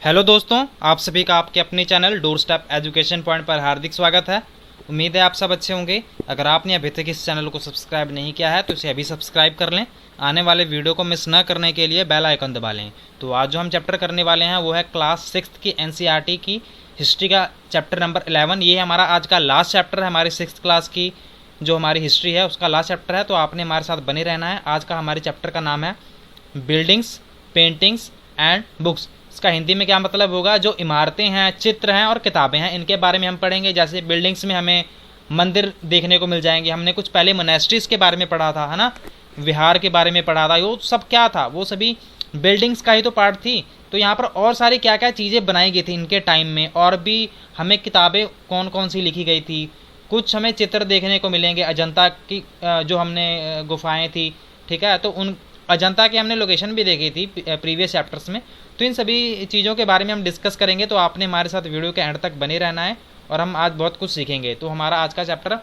Hello दोस्तों, आप सभी का आपके अपने channel door step education point पर हार्दिक स्वागत है। उम्मीद है आप सब अच्छे होंगे। अगर आपने अभी तक इस चैनल को सब्सक्राइब नहीं किया है तो इसे अभी सब्सक्राइब कर लें। आने वाले वीडियो को मिस न करने के लिए बेल आइकन दबा लें। तो आज जो हम चैप्टर करने वाले हैं वो है क्लास 6 की एनसीईआरटी की हिस्ट्री का चैप्टर नंबर 11। ये हमारा आज का लास्ट चैप्टर है, हमारी 6th क्लास की जो हमारी हिस्ट्री है उसका लास्ट चैप्टर है। तो आपने हमारे साथ बने रहना है। आज का हमारे चैप्टर का नाम है बिल्डिंग्स, पेंटिंग्स एंड बुक्स। इसका हिंदी में क्या मतलब होगा? जो इमारतें हैं, चित्र हैं और किताबें हैं, इनके बारे में हम पढ़ेंगे। जैसे बिल्डिंग्स में हमें मंदिर देखने को मिल जाएंगे। हमने कुछ पहले मोनेस्ट्रीज के बारे में पढ़ा था, है ना, विहार के बारे में पढ़ा था। वो सब क्या था? वो सभी बिल्डिंग्स का ही तो पार्ट थी। तो यहाँ पर और सारी क्या क्या चीज़ें बनाई गई थी इनके टाइम में, और भी हमें किताबें कौन कौन सी लिखी गई थी। कुछ हमें चित्र देखने को मिलेंगे अजंता की, जो हमने गुफाएं थी, ठीक है। तो उन अजंता की हमने लोकेशन भी देखी थी प्रीवियस चैप्टर्स में। तो इन सभी चीज़ों के बारे में हम डिस्कस करेंगे। तो आपने हमारे साथ वीडियो के एंड तक बने रहना है और हम आज बहुत कुछ सीखेंगे। तो हमारा आज का चैप्टर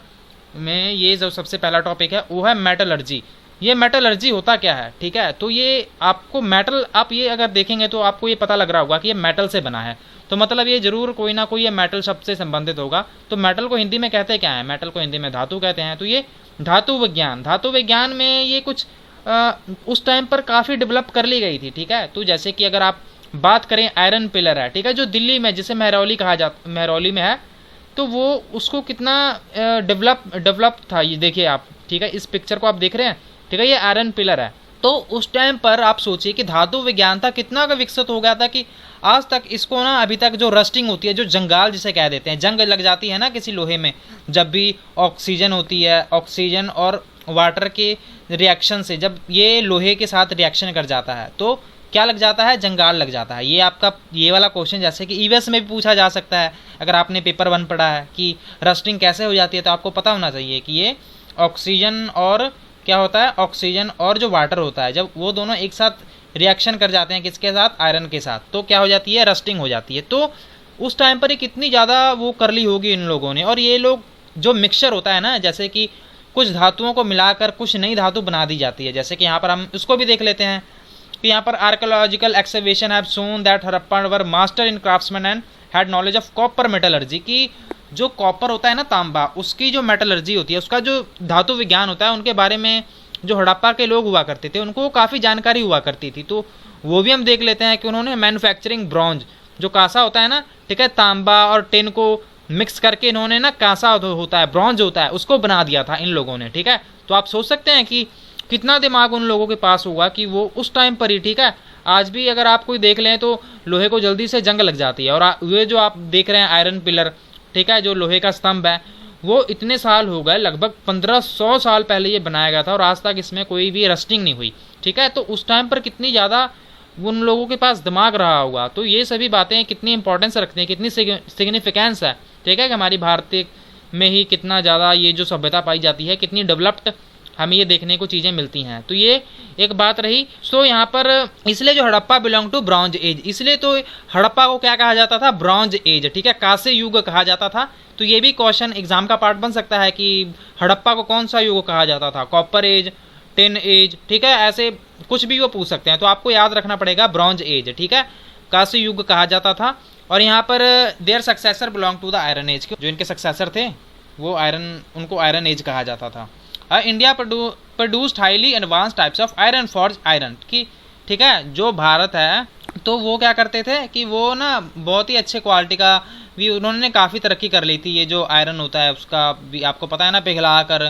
में ये जो सबसे पहला टॉपिक है वो है मेटलर्जी। ये मेटलर्जी होता क्या है, ठीक है। तो ये आपको मेटल, आप ये अगर देखेंगे तो आपको ये पता लग रहा होगा कि ये मेटल से बना है। तो मतलब ये जरूर कोई ना कोई ये मेटल शब्द से संबंधित होगा। तो मेटल को हिंदी में कहते क्या है? मेटल को हिंदी में धातु कहते हैं। तो ये धातु विज्ञान में ये कुछ उस टाइम पर काफ़ी डेवलप कर ली गई थी, ठीक है। तो जैसे कि अगर आप बात करें, आयरन पिलर है, ठीक है, जो दिल्ली में, जिसे महरौली में है, तो वो उसको कितना डेवलप था, ये देखिए आप, ठीक है। इस पिक्चर को आप देख रहे हैं, ठीक है, ये आयरन पिलर है। तो उस टाइम पर आप सोचिए कि धातु विज्ञान था कितना का विकसित हो गया था कि आज तक इसको ना, अभी तक जो रस्टिंग होती है, जो जंगाल जिसे कह देते हैं, जंग लग जाती है ना किसी लोहे में, जब भी ऑक्सीजन होती है, ऑक्सीजन और वाटर के रिएक्शन से जब ये लोहे के साथ रिएक्शन कर जाता है तो क्या लग जाता है? जंगाल लग जाता है। ये आपका ये वाला क्वेश्चन जैसे कि ईवीएस में भी पूछा जा सकता है। अगर आपने पेपर 1 पढ़ा है कि रस्टिंग कैसे हो जाती है, तो आपको पता होना चाहिए कि ये ऑक्सीजन और क्या होता है, ऑक्सीजन और जो वाटर होता है, जब वो दोनों एक साथ रिएक्शन कर जाते हैं, किसके साथ? आयरन के साथ, तो क्या हो जाती है? रस्टिंग हो जाती है। तो उस टाइम पर ये कितनी ज़्यादा वो कर ली होगी इन लोगों ने। और ये लोग जो मिक्सचर होता है ना, जैसे कि कुछ धातुओं को मिलाकर कुछ नई धातु बना दी जाती है। जैसे कि यहाँ पर हम इसको भी देख लेते हैं कि यहाँ पर archaeological excavation have shown that Harappa were master in craftsman and had knowledge of copper metallurgy. की जो कॉपर होता है ना, तांबा, उसकी जो मेटलर्जी होती है, उसका जो धातु विज्ञान होता है, उनके बारे में जो हड़प्पा के लोग हुआ करते थे उनको काफ़ी जानकारी हुआ करती थी। तो वो भी हम देख लेते हैं कि उन्होंने मैन्युफैक्चरिंग ब्रॉन्ज, जो कांसा होता है ना, ठीक है, तांबा और टिन को मिक्स करके इन्होंने ना, कांसा होता है, ब्रॉन्ज होता है, उसको बना दिया था इन लोगों ने, ठीक है। तो आप सोच सकते हैं कि कितना दिमाग उन लोगों के पास हुआ कि वो उस टाइम पर ही, ठीक है। आज भी अगर आप कोई देख लें तो लोहे को जल्दी से जंग लग जाती है। और ये जो आप देख रहे हैं आयरन पिलर, ठीक है, जो लोहे का स्तंभ है, वो इतने साल हो गए, लगभग 1500 साल पहले ये बनाया गया था और आज तक इसमें कोई भी रस्टिंग नहीं हुई, ठीक है। तो उस टाइम पर कितनी ज़्यादा उन लोगों के पास दिमाग रहा होगा। तो ये सभी बातें कितनी इंपॉर्टेंस रखती हैं, कितनी सिग्निफिकेंस है, ठीक है, कि हमारी भारत में ही कितना ज़्यादा ये जो सभ्यता पाई जाती है, कितनी डेवलप्ड हमें ये देखने को चीज़ें मिलती हैं। तो ये एक बात रही। सो यहाँ पर इसलिए जो Harappa belong to bronze age, इसलिए तो हड़प्पा को क्या कहा जाता था? ब्रॉन्ज एज, ठीक है, कांस्य युग कहा जाता था। तो ये भी क्वेश्चन एग्जाम का पार्ट बन सकता है कि हड़प्पा को कौन सा युग कहा जाता था? कॉपर एज, टिन एज, ठीक है, ऐसे कुछ भी वो पूछ सकते हैं। तो आपको याद रखना पड़ेगा ब्रॉन्ज एज, ठीक है, कांस्य युग कहा जाता था। और यहाँ पर their successor belong to the iron age, जो इनके सक्सेसर थे वो उनको आयरन एज कहा जाता था। India produced highly advance types of iron forge iron की, ठीक है, जो भारत है तो वो क्या करते थे कि वो ना बहुत ही अच्छे क्वालिटी का भी उन्होंने काफ़ी तरक्की कर ली थी। ये जो आयरन होता है उसका भी आपको पता है ना, पिघला कर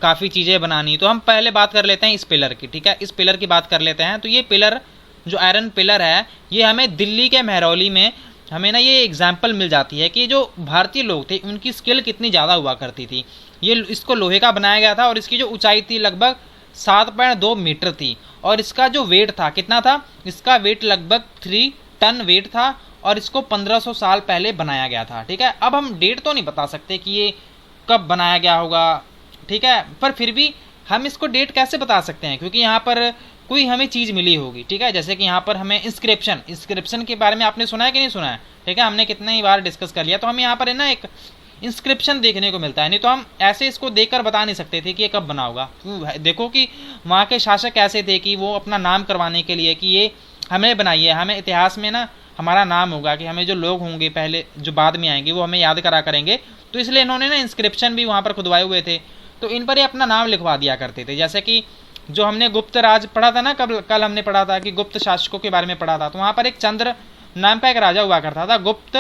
काफ़ी चीज़ें बनानी। तो हम पहले बात कर लेते हैं इस पिलर की, ठीक है, इस पिलर की बात कर लेते हैं। तो ये पिलर, जो आयरन पिलर है, ये हमें दिल्ली के महरौली में हमें ना ये एग्जाम्पल मिल जाती है कि जो भारतीय लोग थे उनकी स्किल कितनी ज़्यादा हुआ करती थी। ये इसको लोहे का बनाया गया था और इसकी जो ऊंचाई थी लगभग 7.2 मीटर थी। और इसका जो वेट था कितना था? इसका वेट लगभग 3 टन वेट था और इसको 1500 साल पहले बनाया गया था, ठीक है। अब हम डेट तो नहीं बता सकते कि ये कब बनाया गया होगा, ठीक है, पर फिर भी हम इसको डेट कैसे बता सकते हैं? क्योंकि यहाँ पर कोई हमें चीज़ मिली होगी, ठीक है। जैसे कि यहाँ पर हमें इंस्क्रिप्शन के बारे में आपने सुना है कि नहीं सुना है, ठीक है, हमने कितने ही बार डिस्कस कर लिया। तो हमें यहाँ पर है ना एक इंस्क्रिप्शन देखने को मिलता है। नहीं तो हम ऐसे इसको देखकर बता नहीं सकते थे कि ये कब बना होगा। देखो कि वहाँ के शासक ऐसे थे कि वो अपना नाम करवाने के लिए कि ये हमने बनाई है, हमें इतिहास में ना हमारा नाम होगा, कि हमें जो लोग होंगे पहले जो बाद में आएंगे वो हमें याद करा करेंगे, तो इसलिए इन्होंने ना इंस्क्रिप्शन भी वहाँ पर खुदवाए हुए थे। तो इन पर ये अपना नाम लिखवा दिया करते थे। जैसे कि जो हमने गुप्त राज पढ़ा था ना, कल हमने पढ़ा था कि गुप्त शासकों के बारे में पढ़ा था, तो वहाँ पर एक चंद्र नाम का एक राजा हुआ करता था गुप्त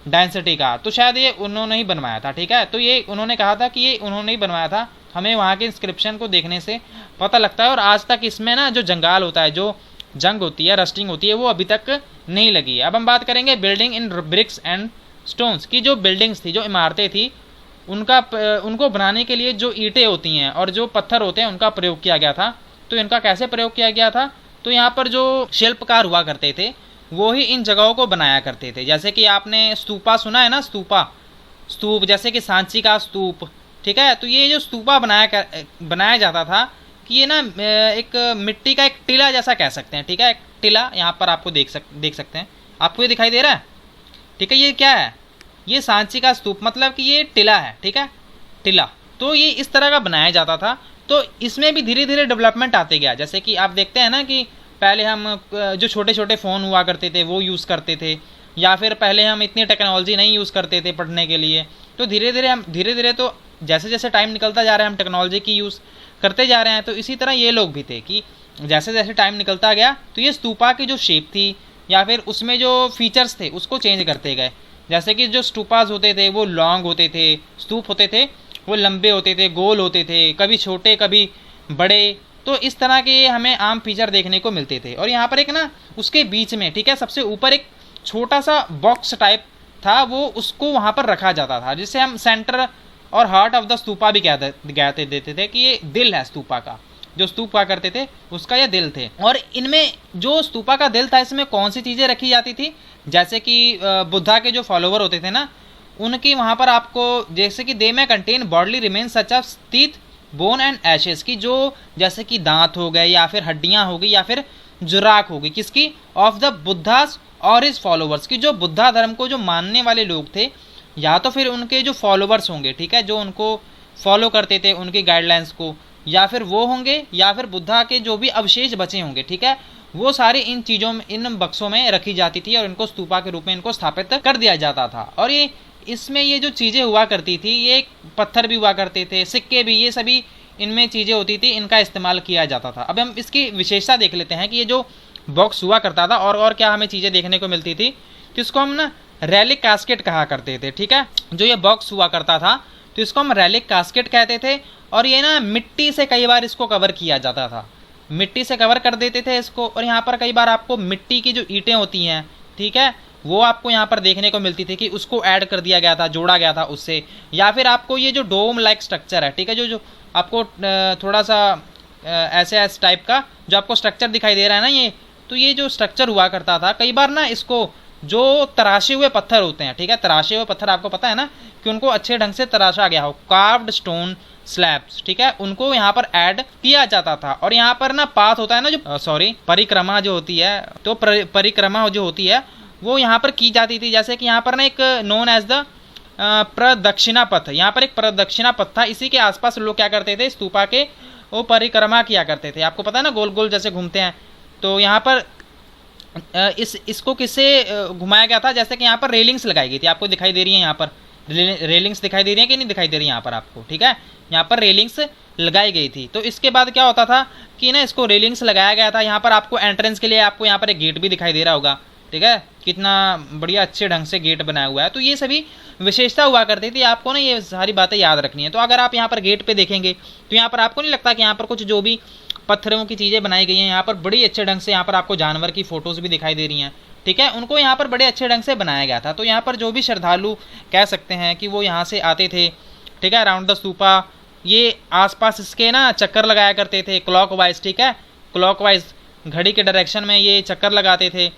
डायनेसिटी का, तो शायद ये उन्होंने ही बनवाया था। ठीक है, तो ये उन्होंने कहा था कि ये उन्होंने ही बनवाया था, हमें वहाँ के इंस्क्रिप्शन को देखने से पता लगता है। और आज तक इसमें ना जो जंगाल होता है, जो जंग होती है, रस्टिंग होती है, वो अभी तक नहीं लगी है। अब हम बात करेंगे building in bricks and stones की। जो बिल्डिंग्स थी, जो इमारतें थी, उनको बनाने के लिए जो ईंटें होती हैं और जो पत्थर होते हैं उनका प्रयोग किया गया था। तो इनका कैसे प्रयोग किया गया था, तो यहाँ पर जो शिल्पकार हुआ करते थे वो ही इन जगहों को बनाया करते थे। जैसे कि आपने स्तूपा सुना है ना, स्तूप जैसे कि सांची का स्तूप। ठीक है, तो ये जो स्तूपा बनाया जाता था कि ये ना एक मिट्टी का एक टीला जैसा कह सकते हैं। ठीक है, एक टीला यहाँ पर आपको देख सकते हैं, आपको ये दिखाई दे रहा है। ठीक है, ये क्या है, ये सांची का स्तूप, मतलब कि ये टीला है। ठीक है, टीला, तो ये इस तरह का बनाया जाता था। तो इसमें भी धीरे धीरे डेवलपमेंट आते गया। जैसे कि आप देखते हैं ना कि पहले हम जो छोटे छोटे फ़ोन हुआ करते थे वो यूज़ करते थे, या फिर पहले हम इतनी टेक्नोलॉजी नहीं यूज़ करते थे पढ़ने के लिए। तो धीरे धीरे तो जैसे जैसे टाइम निकलता जा रहा है हम टेक्नोलॉजी की यूज़ करते जा रहे हैं। तो इसी तरह ये लोग भी थे कि जैसे जैसे टाइम निकलता गया तो ये स्तूपा की जो शेप थी या फिर उसमें जो फीचर्स थे उसको चेंज करते गए। जैसे कि जो स्तूपास होते थे वो लॉन्ग होते थे, स्तूप होते थे वो लंबे होते थे, गोल होते थे, कभी छोटे कभी बड़े। तो इस तरह के हमें आम फीचर देखने को मिलते थे। और यहाँ पर एक ना उसके बीच में, ठीक है, सबसे ऊपर एक छोटा सा बॉक्स टाइप था, वो उसको वहाँ पर रखा जाता था, जिसे हम सेंटर और हार्ट ऑफ द स्तूपा भी कहते देते थे कि ये दिल है स्तूपा का। जो स्तूप हुआ करते थे उसका ये दिल थे। और इनमें जो स्तूपा का दिल था इसमें कौन सी चीज़ें रखी जाती थी, जैसे कि बुद्धा के जो फॉलोवर होते थे ना, उनकी वहाँ पर आपको जैसे कि दे में contain bodily remain such of teeth bone and ashes की, जो जैसे कि दांत हो गए या फिर हड्डियाँ हो गई या फिर जुराक हो गई, किसकी, ऑफ द बुद्धास और हिज फॉलोवर्स की, जो बुद्धा धर्म को जो मानने वाले लोग थे या तो फिर उनके जो फॉलोवर्स होंगे, ठीक है, जो उनको फॉलो करते थे उनकी गाइडलाइंस को, या फिर वो होंगे या फिर बुद्धा के जो भी अवशेष बचे होंगे, ठीक है, वो सारी इन चीज़ों में, इन बक्सों में रखी जाती थी और इनको स्तूपा के रूप में इनको स्थापित कर दिया जाता था। और ये इसमें ये जो चीज़ें हुआ करती थी, ये पत्थर भी हुआ करते थे, सिक्के भी, ये सभी इनमें चीज़ें होती थी, इनका इस्तेमाल किया जाता था। अब हम इसकी विशेषता देख लेते हैं कि ये जो बॉक्स हुआ करता था और क्या हमें चीज़ें देखने को मिलती थी, तो इसको हम ना रैलिक कास्केट कहा करते थे। ठीक है, जो ये बॉक्स हुआ करता था तो इसको हम रैलिक कास्केट कहते थे। और ये ना मिट्टी से कई बार इसको कवर किया जाता था, मिट्टी से कवर कर देते थे इसको। और यहाँ पर कई बार आपको मिट्टी की जो ईंटें होती हैं, ठीक है, वो आपको यहाँ पर देखने को मिलती थी कि उसको ऐड कर दिया गया था, जोड़ा गया था उससे। या फिर आपको ये जो डोम लाइक स्ट्रक्चर है, ठीक है, जो आपको थोड़ा सा ऐसे टाइप का जो आपको स्ट्रक्चर दिखाई दे रहा है ना, ये तो ये जो स्ट्रक्चर हुआ करता था, कई बार ना इसको जो तराशे हुए पत्थर होते हैं, ठीक है, तराशे हुए पत्थर आपको पता है ना कि उनको अच्छे ढंग से तराशा गया हो, कार्व्ड स्टोन स्लैब्स, ठीक है, उनको यहाँ पर ऐड किया जाता था। और यहाँ पर ना पाथ होता है ना, जो परिक्रमा जो होती है, तो परिक्रमा जो होती है वो यहाँ पर की जाती थी। जैसे कि यहाँ पर ना एक नोन एज द प्रदक्षिणा पथ, यहाँ पर एक प्रदक्षिणा पथ था, इसी के आसपास लोग क्या करते थे, स्तूपा के वो परिक्रमा किया करते थे। आपको पता है ना, गोल गोल जैसे घूमते हैं। तो यहाँ पर इसको किससे घुमाया गया था, जैसे कि यहाँ पर रेलिंग्स लगाई गई थी, आपको दिखाई दे रही है, यहाँ पर रेलिंग्स दिखाई दे रही है कि नहीं दिखाई दे रही है यहाँ पर आपको, ठीक है, यहाँ पर रेलिंग्स लगाई गई थी। तो इसके बाद क्या होता था कि ना इसको रेलिंग्स लगाया गया था, यहाँ पर आपको एंट्रेंस के लिए आपको यहाँ पर एक गेट भी दिखाई दे रहा होगा, ठीक है, कितना बढ़िया अच्छे ढंग से गेट बनाया हुआ है। तो ये सभी विशेषता हुआ करती थी, आपको ना ये सारी बातें याद रखनी है। तो अगर आप यहाँ पर गेट पे देखेंगे तो यहाँ पर आपको नहीं लगता कि यहाँ पर कुछ जो भी पत्थरों की चीज़ें बनाई गई हैं, यहाँ पर बड़ी अच्छे ढंग से यहाँ पर आपको जानवर की फ़ोटोज़ भी दिखाई दे रही हैं, ठीक है, उनको यहाँ पर बड़े अच्छे ढंग से बनाया गया था। तो यहाँ पर जो भी श्रद्धालु कह सकते हैं कि वो यहाँ से आते थे, ठीक है, अराउंड द स्तूपा, ये आसपास इसके ना चक्कर लगाया करते थे क्लॉकवाइज, ठीक है, क्लॉकवाइज घड़ी के डायरेक्शन में ये चक्कर लगाते थे।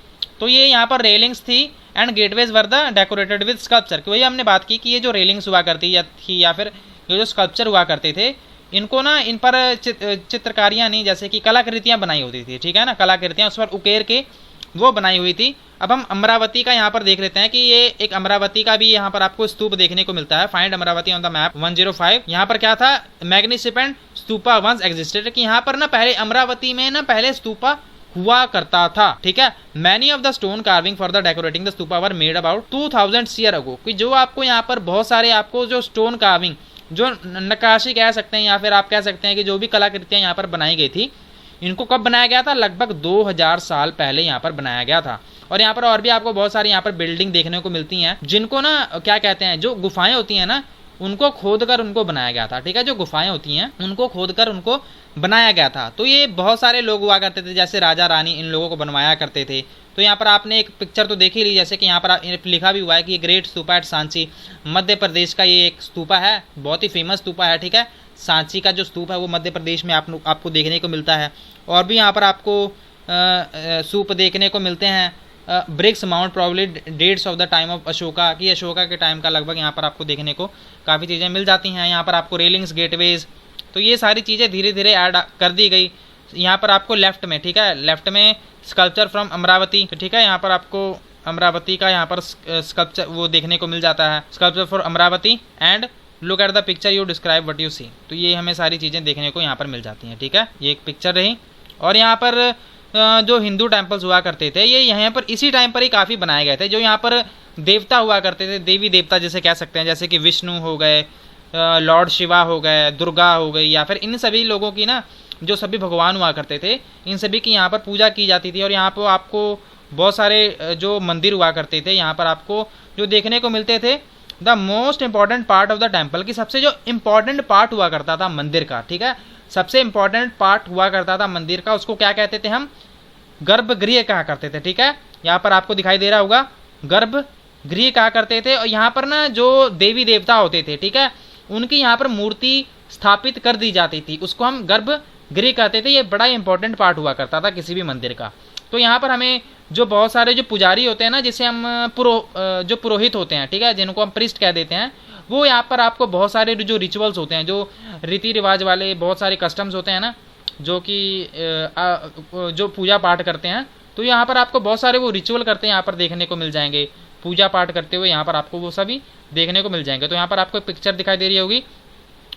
तो ये यहाँ पर रेलिंग्स थी and gateways were the decorated with sculpture, वही हमने बात की कि ये जो रेलिंग्स हुआ करती थी या फिर ये जो स्कल्पचर हुआ करते थे, इनको ना इन पर चित्रकारियाँ नहीं, जैसे कि कलाकृतियाँ बनाई होती थी, ठीक है ना, कलाकृतियाँ उस पर उकेर के वो बनाई हुई थी। अब हम अमरावती का यहाँ पर देख लेते हैं कि ये एक अमरावती का भी यहाँ पर आपको स्तूप देखने को मिलता है। Find Amravati on the map 105। यहाँ पर क्या था, मैग्निफिसेंट स्तूपा वंस एग्जिस्टेड, कि यहाँ पर ना पहले अमरावती में ना पहले स्तूपा हुआ करता था। ठीक है, many of the stone carving for the decorating the stupa were made about 2000 year ago. कि जो आपको यहाँ पर बहुत सारे आपको जो स्टोन कार्विंग, जो नक्काशी कह सकते हैं या फिर आप कह सकते हैं कि जो भी कलाकृतियाँ यहाँ पर बनाई गई थी, इनको कब बनाया गया था? लगभग 2000 साल पहले यहाँ पर बनाया गया था। और यहाँ पर और भी आपको बहुत सारी यहाँ पर बिल्डिंग देखने को मिलती हैं, जिनको ना क्या कहते हैं, जो गुफाएं होती हैं ना, उनको खोद कर उनको बनाया गया था। ठीक है, जो गुफाएं होती हैं उनको खोद कर उनको बनाया गया था। तो ये बहुत सारे लोग हुआ करते थे, जैसे राजा रानी इन लोगों को बनवाया करते थे। तो यहाँ पर आपने एक पिक्चर तो देख ही ली, जैसे कि यहाँ पर लिखा भी हुआ है कि ये ग्रेट स्तूपा एट सांची, मध्य प्रदेश का ये एक स्तूपा है, बहुत ही फेमस स्तूपा है। ठीक है, सांची का जो स्तूप है वो मध्य प्रदेश में आपको देखने को मिलता है। और भी यहाँ पर आपको स्तूप देखने को मिलते हैं। Bricks mount probably dates of the time of Ashoka, की अशोका के टाइम का लगभग यहाँ पर आपको देखने को काफ़ी चीज़ें मिल जाती हैं। यहाँ पर आपको रेलिंग्स, गेटवेज, तो ये सारी चीज़ें धीरे धीरे ऐड कर दी गई। यहाँ पर आपको लेफ्ट में, ठीक है, लेफ्ट में स्कल्पचर फ्रॉम अमरावती। तो ठीक है, यहाँ पर आपको अमरावती का यहाँ पर स्कल्पचर वो देखने को मिल जाता है, sculpture for Amaravati and look at the picture you describe what you see. तो ये हमें सारी चीज़ें देखने को यहाँ पर मिल जाती हैं। ठीक है, ये एक पिक्चर रही। और यहाँ पर जो हिंदू टेम्पल्स हुआ करते थे, ये यहाँ पर इसी टाइम पर ही काफ़ी बनाए गए थे। जो यहाँ पर देवता हुआ करते थे, देवी देवता जैसे कह सकते हैं, जैसे कि विष्णु हो गए, लॉर्ड शिवा हो गए, दुर्गा हो गई, या फिर इन सभी लोगों की ना, जो सभी भगवान हुआ करते थे, इन सभी की यहाँ पर पूजा की जाती थी। और यहाँ पर आपको बहुत सारे जो मंदिर हुआ करते थे, यहाँ पर आपको जो देखने को मिलते थे, the most important part of the temple, की सबसे जो इम्पॉर्टेंट पार्ट हुआ करता था मंदिर का, ठीक है, सबसे इम्पॉर्टेंट पार्ट हुआ करता था मंदिर का, उसको क्या कहते थे हम? गर्भगृह कहा करते थे। ठीक है, यहाँ पर आपको दिखाई दे रहा होगा, गर्भगृह कहा करते थे। और यहाँ पर ना जो देवी देवता होते थे, ठीक है, उनकी यहाँ पर मूर्ति स्थापित कर दी जाती थी, उसको हम गर्भगृह कहते थे। ये बड़ा इंपॉर्टेंट पार्ट हुआ करता था किसी भी मंदिर का। तो यहाँ पर हमें जो बहुत सारे जो पुजारी होते हैं ना, जिसे हम जो पुरोहित होते हैं, ठीक है, जिनको हम प्रीस्ट कह देते हैं, वो यहाँ पर आपको बहुत सारे जो रिचुअल्स होते हैं, जो रीति रिवाज वाले बहुत सारे कस्टम्स होते हैं ना, जो कि जो पूजा पाठ करते हैं, तो यहाँ पर आपको बहुत सारे वो रिचुअल करते हैं यहाँ पर देखने को मिल जाएंगे। पूजा पाठ करते हुए यहाँ पर आपको वो सभी देखने को मिल जाएंगे। तो यहाँ पर आपको पिक्चर दिखाई दे रही होगी,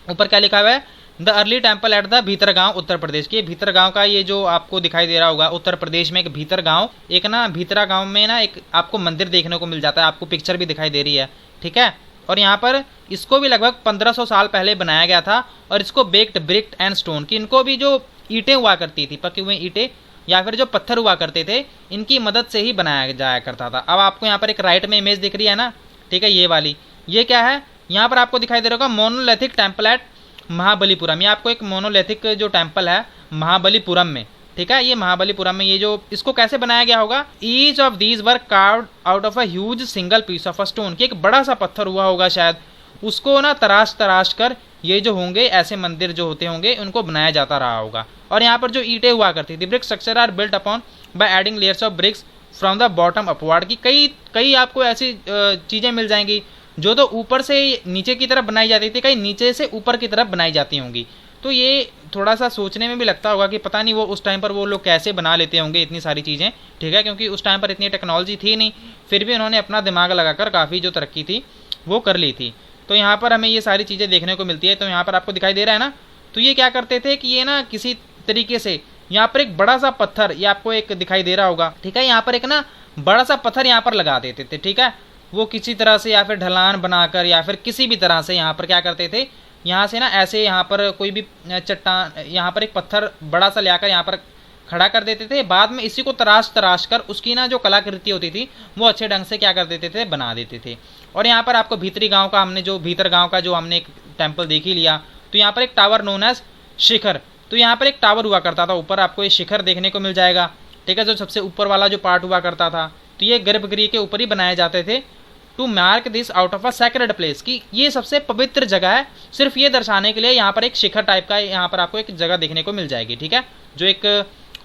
ऊपर क्या लिखा हुआ है? The early temple at the Bhitargaon, Uttar Pradesh. की भीतरगांव का ये जो आपको दिखाई दे रहा होगा, उत्तर प्रदेश में एक भीतरगांव, एक ना भीतरगांव में ना एक आपको मंदिर देखने को मिल जाता है, आपको पिक्चर भी दिखाई दे रही है। ठीक है, और यहाँ पर इसको भी लगभग 1500 साल पहले बनाया गया था। और इसको बेक्ड ब्रिक एंड स्टोन, की इनको भी जो ईंटें हुआ करती थी, पके हुए ईंटें या फिर जो पत्थर हुआ करते थे, इनकी मदद से ही बनाया जाया करता था। अब आपको यहाँ पर एक राइट में इमेज दिख रही है ना, ठीक है, ये वाली, ये क्या है? यहाँ पर आपको दिखाई दे रहा होगा मोनोलिथिक टेम्पल एट महाबलीपुरम। ये आपको एक मोनोलिथिक जो टेम्पल है महाबलीपुरम में, ठीक है, ये महाबलीपुरम में, ये जो इसको कैसे बनाया गया होगा? Each of these were carved out of a huge single piece of a stone, कि एक बड़ा सा पत्थर हुआ होगा शायद, उसको ना तराश कर ये जो होंगे ऐसे मंदिर जो होते होंगे, उनको बनाया जाता रहा होगा। और यहाँ पर जो ईंटें हुआ करती थी, brick structure are built upon by adding layers of bricks from the bottom upward, की कई आपको ऐसी चीज़ें मिल जाएंगी जो तो ऊपर से नीचे की तरफ बनाई जाती थी, कई नीचे से ऊपर की तरफ बनाई जाती होंगी। तो ये थोड़ा सा सोचने में भी लगता होगा कि पता नहीं वो उस टाइम पर वो लोग कैसे बना लेते होंगे इतनी सारी चीज़ें, ठीक है, क्योंकि उस टाइम पर इतनी टेक्नोलॉजी थी नहीं, फिर भी उन्होंने अपना दिमाग लगाकर काफ़ी जो तरक्की थी वो कर ली थी। तो यहाँ पर हमें ये सारी चीज़ें देखने को मिलती है। तो यहाँ पर आपको दिखाई दे रहा है ना, तो ये क्या करते थे कि ये ना किसी तरीके से यहाँ पर एक बड़ा सा पत्थर, ये आपको एक दिखाई दे रहा होगा, ठीक है, यहाँ पर एक ना बड़ा सा पत्थर यहाँ पर लगा देते थे, ठीक है, वो किसी तरह से या फिर ढलान बनाकर या फिर किसी भी तरह से यहाँ पर क्या करते थे, यहाँ से ना ऐसे यहाँ पर कोई भी चट्टान, यहाँ पर एक पत्थर बड़ा सा लाकर यहाँ पर खड़ा कर देते थे। बाद में इसी को तराश कर उसकी ना जो कलाकृति होती थी वो अच्छे ढंग से क्या कर देते थे, बना देते थे। और यहाँ पर आपको भीतरी गांव का हमने जो भीतर गांव का जो हमने एक टेम्पल देख ही लिया। तो यहाँ पर एक टावर नोन एज शिखर, तो यहाँ पर एक टावर हुआ करता था, ऊपर आपको ये शिखर देखने को मिल जाएगा, ठीक है, जो सबसे ऊपर वाला जो पार्ट हुआ करता था। तो ये गर्भगृह के ऊपर ही बनाए जाते थे, to mark this out of a sacred place, की ये सबसे पवित्र जगह है, सिर्फ ये दर्शाने के लिए यहाँ पर एक शिखर टाइप का यहाँ पर आपको एक जगह देखने को मिल जाएगी, ठीक है, जो एक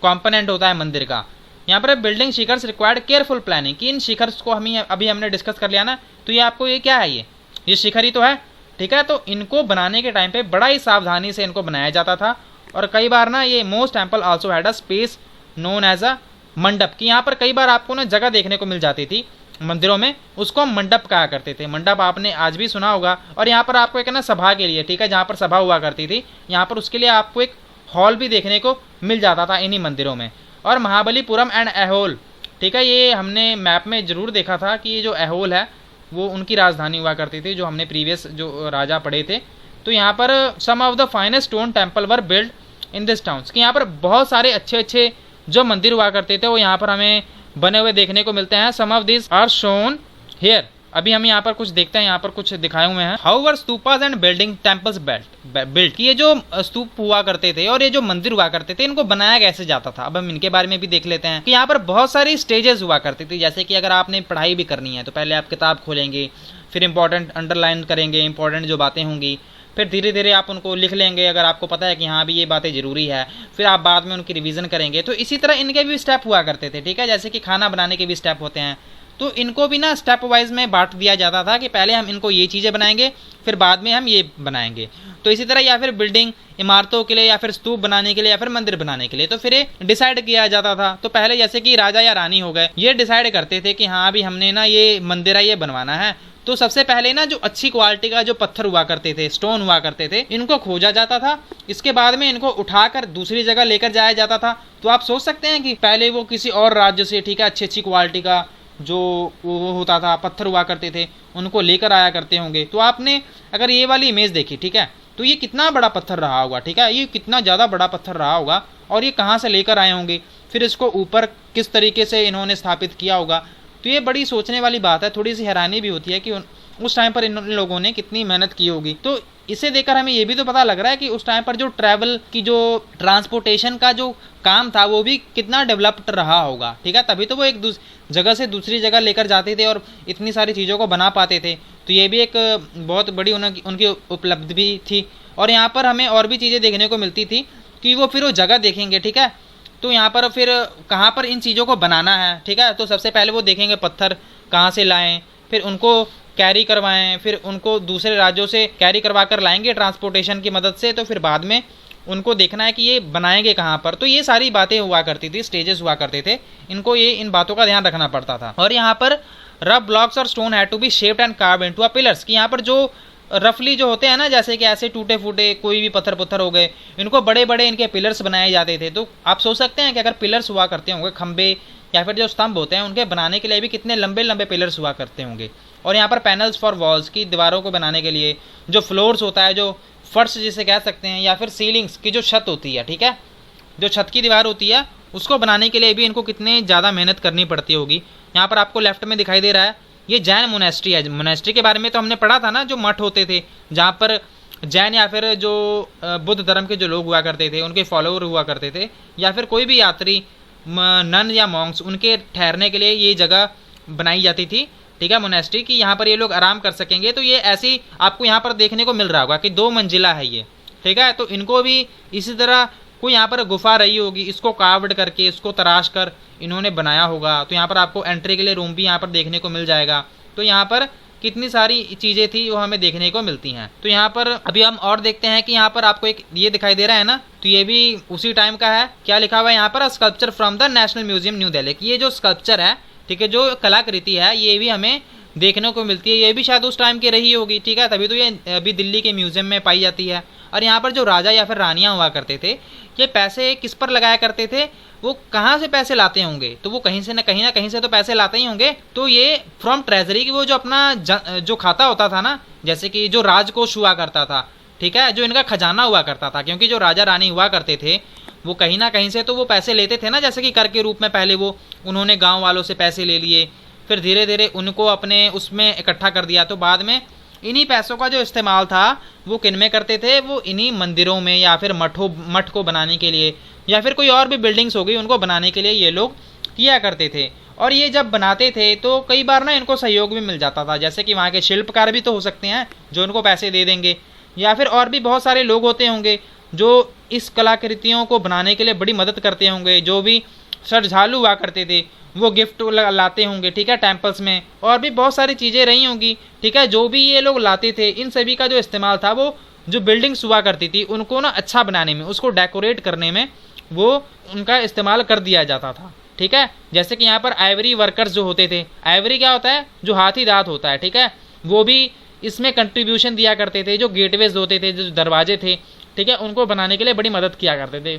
कॉम्पोनेंट होता है मंदिर का। यहाँ पर बिल्डिंग शिखर्स रिक्वायर्ड केयरफुल प्लानिंग, कि इन शिखर्स को हम अभी हमने डिस्कस कर लिया ना, तो ये आपको ये क्या है, ये शिखर ही तो है, ठीक है। तो इनको बनाने के टाइम पे बड़ा ही सावधानी से इनको बनाया जाता था। और कई बार ना ये most temple also had a space known as a mandapa, की यहाँ पर कई बार आपको ना जगह देखने को मिल जाती थी मंदिरों में, उसको हम मंडप कहा करते थे। मंडप आपने आज भी सुना होगा। और यहाँ पर आपको एक ना सभा के लिए, ठीक है, जहाँ पर सभा हुआ करती थी, यहाँ पर उसके लिए आपको एक हॉल भी देखने को मिल जाता था इन्हीं मंदिरों में। और महाबलीपुरम एंड ऐहोल, ठीक है, ये हमने मैप में ज़रूर देखा था कि ये जो ऐहोल है वो उनकी राजधानी हुआ करती थी, जो हमने प्रीवियस जो राजा पढ़े थे। तो यहाँ पर some of the finest stone temple were build in this towns, कि यहाँ पर बहुत सारे अच्छे अच्छे जो मंदिर हुआ करते थे वो यहाँ पर हमें बने हुए देखने को मिलते हैं। Some of this are shown here. अभी हम यहाँ पर कुछ देखते हैं, यहाँ पर कुछ दिखाए हुए हैं। How were stupas and building temples built, ये जो स्तूप हुआ करते थे और ये जो मंदिर हुआ करते थे इनको बनाया कैसे जाता था, अब हम इनके बारे में भी देख लेते हैं। कि यहाँ पर बहुत सारी स्टेजेस हुआ करती थी, जैसे कि अगर आपने पढ़ाई भी करनी है तो पहले आप किताब खोलेंगे, फिर इंपॉर्टेंट अंडरलाइन करेंगे, इंपॉर्टेंट जो बातें होंगी, फिर धीरे धीरे आप उनको लिख लेंगे अगर आपको पता है कि हाँ भी ये बातें ज़रूरी है, फिर आप बाद में उनकी रिवीजन करेंगे। तो इसी तरह इनके भी स्टेप हुआ करते थे, ठीक है, जैसे कि खाना बनाने के भी स्टेप होते हैं, तो इनको भी ना स्टेप वाइज में बांट दिया जाता था कि पहले हम इनको ये चीज़ें बनाएंगे, फिर बाद में हम ये बनाएंगे। तो इसी तरह या फिर बिल्डिंग इमारतों के लिए या फिर स्तूप बनाने के लिए या फिर मंदिर बनाने के लिए तो फिर ये डिसाइड किया जाता था। तो पहले जैसे कि राजा या रानी हो गए, ये डिसाइड करते थे कि हाँ अभी हमने ना ये मंदिर है ये बनवाना है। तो सबसे पहले ना जो अच्छी क्वालिटी का जो पत्थर हुआ करते थे, स्टोन हुआ करते थे, इनको खोजा जाता था। इसके बाद में इनको उठाकर दूसरी जगह लेकर जाया जाता था। तो आप सोच सकते हैं कि पहले वो किसी और राज्य से, ठीक है, अच्छी क्वालिटी का जो वो होता था पत्थर हुआ करते थे उनको लेकर आया करते होंगे। तो आपने अगर ये वाली इमेज देखी, ठीक है, तो ये कितना बड़ा पत्थर रहा होगा, ठीक है, ये कितना ज़्यादा बड़ा पत्थर रहा होगा और ये कहाँ से लेकर आए होंगे, फिर इसको ऊपर किस तरीके से इन्होंने स्थापित किया होगा। तो ये बड़ी सोचने वाली बात है, थोड़ी सी हैरानी भी होती है कि उस टाइम पर इन लोगों ने कितनी मेहनत की होगी। तो इसे देखकर हमें ये भी तो पता लग रहा है कि उस टाइम पर जो ट्रैवल की जो ट्रांसपोर्टेशन का जो काम था वो भी कितना डेवलप्ड रहा होगा, ठीक है, तभी तो वो एक जगह से दूसरी जगह लेकर जाते थे और इतनी सारी चीज़ों को बना पाते थे। तो ये भी एक बहुत बड़ी उनकी उपलब्धि भी थी। और यहाँ पर हमें और भी चीज़ें देखने को मिलती थी कि वो फिर वो जगह देखेंगे, ठीक है, तो यहाँ पर फिर कहाँ पर इन चीज़ों को बनाना है, ठीक है, तो सबसे पहले वो देखेंगे पत्थर कहाँ से लाएँ, फिर उनको कैरी करवाएं, फिर उनको दूसरे राज्यों से कैरी करवा कर लाएंगे ट्रांसपोर्टेशन की मदद से। तो फिर बाद में उनको देखना है कि ये बनाएंगे कहाँ पर। तो ये सारी बातें हुआ करती थी, स्टेजेस हुआ करते थे, इनको ये इन बातों का ध्यान रखना पड़ता था। और यहाँ पर रफ ब्लॉक्स और stone had to be shaped and carved into a pillars, कि यहाँ पर जो रफली जो होते हैं ना, जैसे कि ऐसे टूटे फूटे कोई भी पत्थर हो गए, इनको बड़े बड़े इनके पिलर्स बनाए जाते थे। तो आप सोच सकते हैं कि अगर पिलर्स हुआ करते होंगे, खंबे या फिर जो स्तंभ होते हैं उनके बनाने के लिए भी कितने लंबे लंबे पिलर्स हुआ करते होंगे। और यहाँ पर पैनल्स फॉर वॉल्स की दीवारों को बनाने के लिए, जो फ्लोर्स होता है, जो फर्श जिसे कह सकते हैं, या फिर सीलिंग्स की जो छत होती है, ठीक है, जो छत की दीवार होती है उसको बनाने के लिए भी इनको कितने ज़्यादा मेहनत करनी पड़ती होगी। यहाँ पर आपको लेफ्ट में दिखाई दे रहा है ये जैन मोनेस्ट्री है। मोनेस्ट्री के बारे में तो हमने पढ़ा था ना, जो मठ होते थे जहाँ पर जैन या फिर जो बुद्ध धर्म के जो लोग हुआ करते थे उनके फॉलोअर हुआ करते थे, या फिर कोई भी यात्री नन या मॉन्क्स उनके ठहरने के लिए ये जगह बनाई जाती थी, ठीक है, मोनेस्ट्री की, यहाँ पर ये लोग आराम कर सकेंगे। तो ये ऐसी आपको यहाँ पर देखने को मिल रहा होगा कि 2 मंजिला है ये, ठीक है, तो इनको भी इसी तरह कोई यहाँ पर गुफा रही होगी, इसको कार्व्ड करके, इसको तराश कर इन्होंने बनाया होगा। तो यहाँ पर आपको एंट्री के लिए रूम भी यहाँ पर देखने को मिल जाएगा। तो यहाँ पर कितनी सारी चीज़ें थी वो हमें देखने को मिलती हैं। तो यहाँ पर अभी हम और देखते हैं कि यहाँ पर आपको एक ये दिखाई दे रहा है ना, तो ये भी उसी टाइम का है। क्या लिखा हुआ है यहाँ पर, sculpture from the national museum new Delhi. ये जो स्कल्पचर है, ठीक है, जो कलाकृति है, ये भी हमें देखने को मिलती है। ये भी शायद उस टाइम की रही होगी, ठीक है, तभी तो ये अभी दिल्ली के म्यूजियम में पाई जाती है। और यहाँ पर जो राजा या फिर रानियाँ हुआ करते थे, ये पैसे किस पर लगाया करते थे, वो कहाँ से पैसे लाते होंगे, तो वो कहीं ना कहीं से तो पैसे लाते ही होंगे। तो ये फ्रॉम ट्रेजरी की वो जो अपना जो खाता होता था ना, जैसे कि जो राजकोष हुआ करता था, ठीक है, जो इनका खजाना हुआ करता था, क्योंकि जो राजा रानी हुआ करते थे वो कहीं ना कहीं से तो वो पैसे लेते थे ना, जैसे कि कर के रूप में पहले वो उन्होंने गाँव वालों से पैसे ले लिए, फिर धीरे धीरे उनको अपने उसमें इकट्ठा कर दिया। तो बाद में इन्हीं पैसों का जो इस्तेमाल था वो किन में करते थे, वो इन्हीं मंदिरों में या फिर मठ को बनाने के लिए, या फिर कोई और भी बिल्डिंग्स हो गई उनको बनाने के लिए ये लोग किया करते थे। और ये जब बनाते थे तो कई बार ना इनको सहयोग भी मिल जाता था, जैसे कि वहाँ के शिल्पकार भी तो हो सकते हैं जो उनको पैसे दे देंगे, या फिर और भी बहुत सारे लोग होते होंगे जो इस कलाकृतियों को बनाने के लिए बड़ी मदद करते होंगे। जो भी श्रद्धालु हुआ करते थे वो गिफ्ट लाते होंगे, ठीक है, टेम्पल्स में, और भी बहुत सारी चीज़ें रही होंगी, ठीक है, जो भी ये लोग लाते थे, इन सभी का जो इस्तेमाल था वो जो बिल्डिंग्स हुआ करती थी उनको ना अच्छा बनाने में, उसको डेकोरेट करने में वो उनका इस्तेमाल कर दिया जाता था, ठीक है। जैसे कि यहाँ पर आइवरी वर्कर्स जो होते थे, आइवरी क्या होता है, जो हाथी दांत होता है, ठीक है, वो भी इसमें कंट्रीब्यूशन दिया करते थे। जो गेटवेज होते थे, जो दरवाजे थे, ठीक है, उनको बनाने के लिए बड़ी मदद किया करते थे।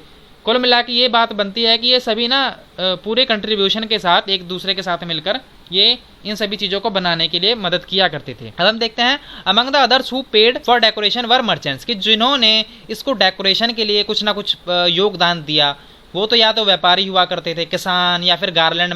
कुल मिला के ये बात बनती है कि ये सभी ना पूरे कंट्रीब्यूशन के साथ एक दूसरे के साथ मिलकर ये इन सभी चीज़ों को बनाने के लिए मदद किया करते थे। अब हम देखते हैं among the others who paid for decoration were merchants, कि जिन्होंने इसको डेकोरेशन के लिए कुछ ना कुछ योगदान दिया वो तो या तो व्यापारी हुआ करते थे, किसान, या फिर गार्लैंड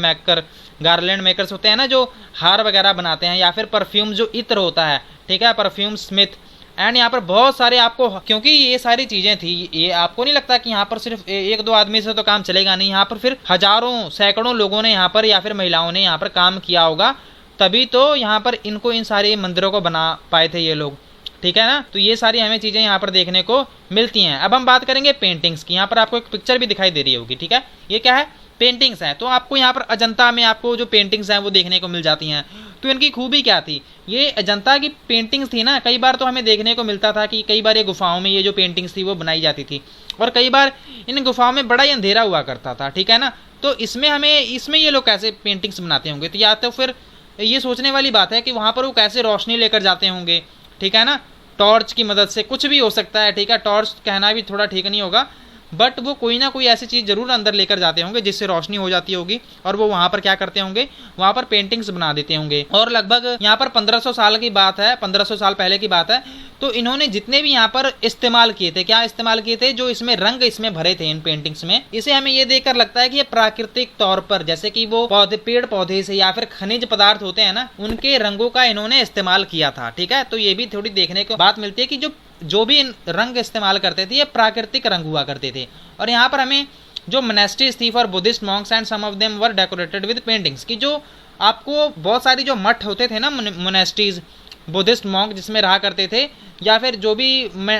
मेकर्स होते हैं ना जो हार वगैरह बनाते हैं, या फिर परफ्यूम जो इत्र होता है, ठीक है, परफ्यूम स्मिथ। एंड यहाँ पर बहुत सारे आपको, क्योंकि ये सारी चीज़ें थी, ये आपको नहीं लगता कि यहाँ पर सिर्फ एक दो आदमी से तो काम चलेगा नहीं, यहाँ पर फिर हजारों सैकड़ों लोगों ने यहाँ पर या फिर महिलाओं ने यहाँ पर काम किया होगा, तभी तो यहाँ पर इनको इन सारे मंदिरों को बना पाए थे ये लोग, ठीक है ना। तो ये सारी हमें चीज़ें यहाँ पर देखने को मिलती हैं। अब हम बात करेंगे पेंटिंग्स की। यहाँ पर आपको एक पिक्चर भी दिखाई दे रही होगी, ठीक है, ये क्या है, पेंटिंग्स हैं। तो आपको यहाँ पर अजंता में आपको जो पेंटिंग्स हैं वो देखने को मिल जाती हैं। तो इनकी खूबी क्या थी, ये अजंता की पेंटिंग्स थी ना, कई बार तो हमें देखने को मिलता था कि कई बार ये गुफाओं में ये जो पेंटिंग्स थी वो बनाई जाती थी, और कई बार इन गुफाओं में बड़ा ही अंधेरा हुआ करता था, ठीक है ना। तो इसमें ये लोग कैसे पेंटिंग्स बनाते होंगे, तो या तो फिर ये सोचने वाली बात है कि वहाँ पर वो कैसे रोशनी लेकर जाते होंगे, ठीक है ना, टॉर्च की मदद से, कुछ भी हो सकता है, ठीक है, टॉर्च कहना भी थोड़ा ठीक नहीं होगा, बट वो कोई ना कोई ऐसी चीज़ जरूर अंदर लेकर जाते होंगे जिससे रोशनी हो जाती होगी, और वो वहाँ पर क्या करते होंगे, वहाँ पर पेंटिंग्स बना देते होंगे। और लगभग यहाँ पर 1500 साल की बात है, 1500 साल पहले की बात है। तो इन्होंने जितने भी यहाँ पर इस्तेमाल किए थे, क्या इस्तेमाल किए थे, जो इसमें रंग इसमें भरे थे इन पेंटिंग्स में, इसे हमें ये देखकर लगता है कि ये प्राकृतिक तौर पर, जैसे कि वो पेड़ पौधे से या फिर खनिज पदार्थ होते हैं ना, उनके रंगों का इन्होंने इस्तेमाल किया था, ठीक है। तो ये भी थोड़ी देखने को बात मिलती है कि जो भी रंग इस्तेमाल करते थे ये प्राकृतिक रंग हुआ करते थे। और यहाँ पर हमें जो मोनेस्ट्रीज थी for Buddhist monks and some of them were decorated with paintings, की जो आपको बहुत सारी जो मठ होते थे ना, मोनेस्ट्रीज, बुद्धिस्ट मॉन्क जिसमें रहा करते थे, या फिर जो भी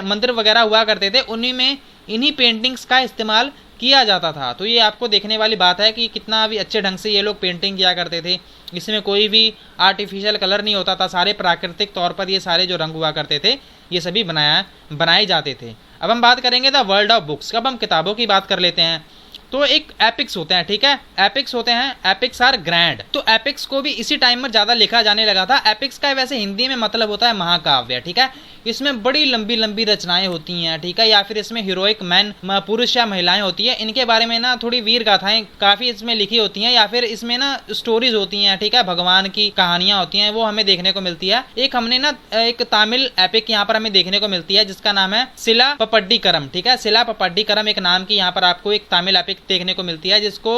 मंदिर वगैरह हुआ करते थे, उन्हीं में इन्हीं पेंटिंग्स का इस्तेमाल किया जाता था। तो ये आपको देखने वाली बात है कि कितना भी अच्छे ढंग से ये लोग पेंटिंग किया करते थे। इसमें कोई भी आर्टिफिशियल कलर नहीं होता था, सारे प्राकृतिक तौर पर ये सारे जो रंग हुआ करते थे ये सभी बनाए जाते थे। अब हम बात करेंगे द वर्ल्ड ऑफ बुक्स। अब हम किताबों की बात कर लेते हैं। तो एक एपिक्स होते हैं, ठीक है, एपिक्स होते हैं, एपिक्स आर ग्रैंड। तो एपिक्स को भी इसी टाइम में ज़्यादा लिखा जाने लगा था। एपिक्स का वैसे हिंदी में मतलब होता है महाकाव्य, ठीक है। इसमें बड़ी लंबी लंबी रचनाएं होती हैं, ठीक है, या फिर इसमें हीरोइक मैन, पुरुष या महिलाएं होती है, इनके बारे में ना थोड़ी वीर गाथाएं काफ़ी इसमें लिखी होती हैं, या फिर इसमें ना स्टोरीज होती हैं, ठीक है, भगवान की कहानियां होती हैं, वो हमें देखने को मिलती है। एक हमने ना एक तमिल एपिक यहाँ पर हमें देखने को मिलती है जिसका नाम है शिला पप्पड्डीकरम, ठीक है, शिला पप्पड्डीकरम एक नाम की यहाँ पर आपको एक तमिल एपिक देखने को मिलती है जिसको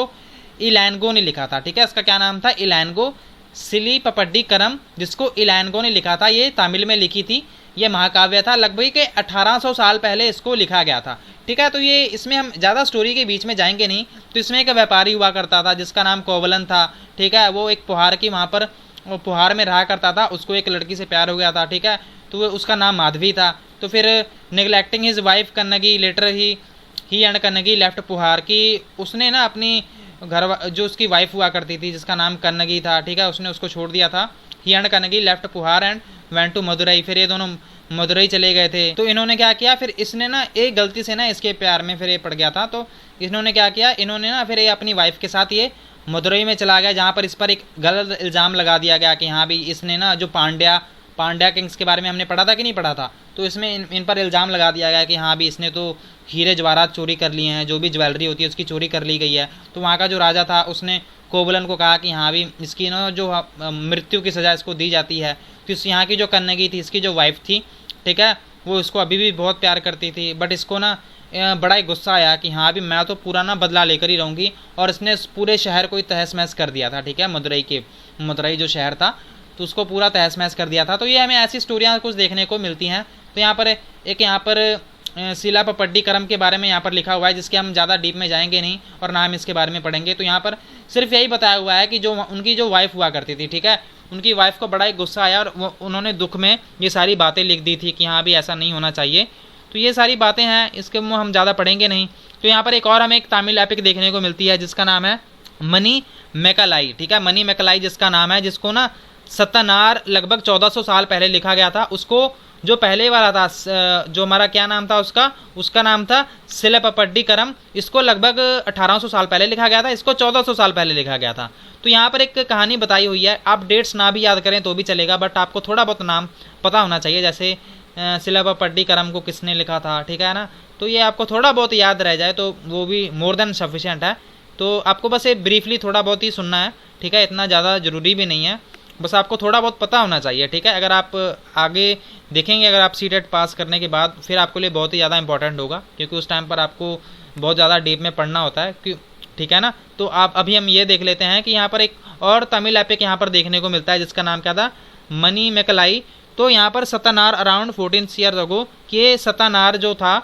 इलैनगो ने लिखा था, ठीक है। इसका क्या नाम था, इलैनगो, सिली पप्पड्डीकरम, जिसको इलैनगो ने लिखा था, ये तमिल में लिखी थी, ये महाकाव्य था। लगभग के 1800 साल पहले इसको लिखा गया था, ठीक है। तो ये इसमें हम ज़्यादा स्टोरी के बीच में जाएंगे नहीं। तो इसमें एक व्यापारी हुआ करता था जिसका नाम कोवलन था, ठीक है, वो एक पुहार की वहाँ पर पुहार में रहा करता था, उसको एक लड़की से प्यार हो गया था, ठीक है, तो उसका नाम माधवी था। तो फिर neglecting his wife Kannagi later he and Kannagi left Puhar, की उसने ना अपनी घर जो उसकी वाइफ हुआ करती थी जिसका नाम कन्नगी था, ठीक है, उसने उसको छोड़ दिया था। He and Kannagi left Puhar and went to Madurai, फिर ये दोनों मदुरई चले गए थे। तो इन्होंने क्या किया, फिर इसने ना एक गलती से ना इसके प्यार में फिर ये पड़ गया था। तो इन्होंने क्या किया, इन्होंने ना फिर ये अपनी वाइफ के साथ ये मदुरई में चला गया, जहाँ पर इस पर एक गलत इल्ज़ाम लगा दिया गया कि हाँ भी इसने ना जो पांड्या किंग्स के बारे में हमने पढ़ा था कि नहीं पढ़ा था, तो इसमें इन पर इल्ज़ाम लगा दिया गया कि हाँ भी इसने तो हीरे जवाहरात चोरी कर लिए हैं, जो भी ज्वेलरी होती है उसकी चोरी कर ली गई है। तो वहाँ का जो राजा था उसने कोवलन को कहा कि हाँ भी इसकी ना जो मृत्यु की सज़ा इसको दी जाती है। तो इस यहाँ की जो कन्नगी थी, इसकी जो वाइफ थी, ठीक है, वो इसको अभी भी बहुत प्यार करती थी, बट इसको ना बड़ा ही गुस्सा आया कि हाँ भी मैं तो पूरा ना बदला लेकर ही रहूँगी, और इसने पूरे शहर को ही तहस महस कर दिया था, ठीक है, मदुरई जो शहर था तो उसको पूरा तहस महस कर दिया था। तो ये हमें ऐसी स्टोरियाँ कुछ देखने को मिलती हैं। तो यहाँ पर शिला पप्पड्डीकरम के बारे में यहाँ पर लिखा हुआ है, जिसके हम ज़्यादा डीप में जाएंगे नहीं और ना हम इसके बारे में पढ़ेंगे। तो यहाँ पर सिर्फ यही बताया हुआ है कि जो उनकी जो वाइफ हुआ करती थी, ठीक है, उनकी वाइफ को बड़ा ही गुस्सा आया और उन्होंने दुख में ये सारी बातें लिख दी थी कि हाँ भी ऐसा नहीं होना चाहिए। तो ये सारी बातें हैं, इसके मुँह हम ज़्यादा पढ़ेंगे नहीं। तो यहाँ पर एक और हमें एक तमिल एपिक देखने को मिलती है जिसका नाम है मनी मैकालाई, ठीक है, मनी मैकालाई जिसका नाम है, जिसको ना सत्तनार लगभग 1400 साल पहले लिखा गया था। उसको जो पहले वाला था, जो हमारा क्या नाम था उसका नाम था शिला पप्पड्डीकरम, इसको लगभग 1800 साल पहले लिखा गया था, इसको 1400 साल पहले लिखा गया था। तो यहाँ पर एक कहानी बताई हुई है, आप डेट्स ना भी याद करें तो भी चलेगा, बट आपको थोड़ा बहुत नाम पता होना चाहिए। जैसे शिलापट्टिकरम को किसने लिखा था, ठीक है ना। तो ये आपको थोड़ा बहुत याद रह जाए तो वो भी मोर देन सफिशिएंट है। तो आपको बस ये ब्रीफली थोड़ा बहुत ही सुनना है, ठीक है, इतना ज़्यादा ज़रूरी भी नहीं है, बस आपको थोड़ा बहुत पता होना चाहिए, ठीक है। अगर आप आगे देखेंगे, अगर आप सीटेट पास करने के बाद, फिर आपके लिए बहुत ही ज़्यादा इंपॉर्टेंट होगा, क्योंकि उस टाइम पर आपको बहुत ज़्यादा डीप में पढ़ना होता है, ठीक है ना। तो आप अभी हम ये देख लेते हैं कि यहाँ पर एक और तमिल एपिक यहाँ पर देखने को मिलता है जिसका नाम क्या था, मनी मेकलाई। तो यहाँ पर सतानार अराउंड 14 ईयर्स अगो, कि सतानार जो था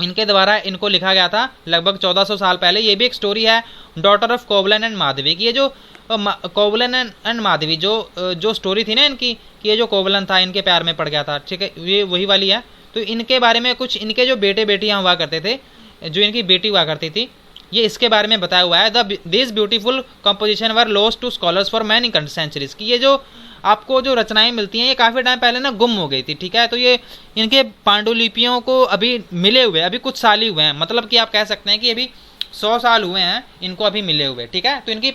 इनके द्वारा इनको लिखा गया था लगभग 1400 साल पहले। ये भी एक स्टोरी है, डॉटर ऑफ कोवलन एंड माधवी की। ये जो कोवलन एंड माधवी जो स्टोरी थी ना इनकी, कि ये जो कोवलन था इनके प्यार में पड़ गया था, ठीक है, ये वही वाली है। तो इनके बारे में कुछ इनके जो बेटे बेटियां हुआ करते थे, जो इनकी बेटी हुआ करती थी, ये इसके बारे में बताया हुआ है। This beautiful composition were lost to scholars for many centuries, की ये जो आपको जो रचनाएं मिलती हैं ये काफ़ी टाइम पहले ना गुम हो गई थी, ठीक है। तो ये इनके पांडुलिपियों को अभी मिले हुए, अभी कुछ साल ही हुए हैं, मतलब कि आप कह सकते हैं कि अभी 100 साल हुए हैं इनको अभी मिले हुए, ठीक है। तो इनकी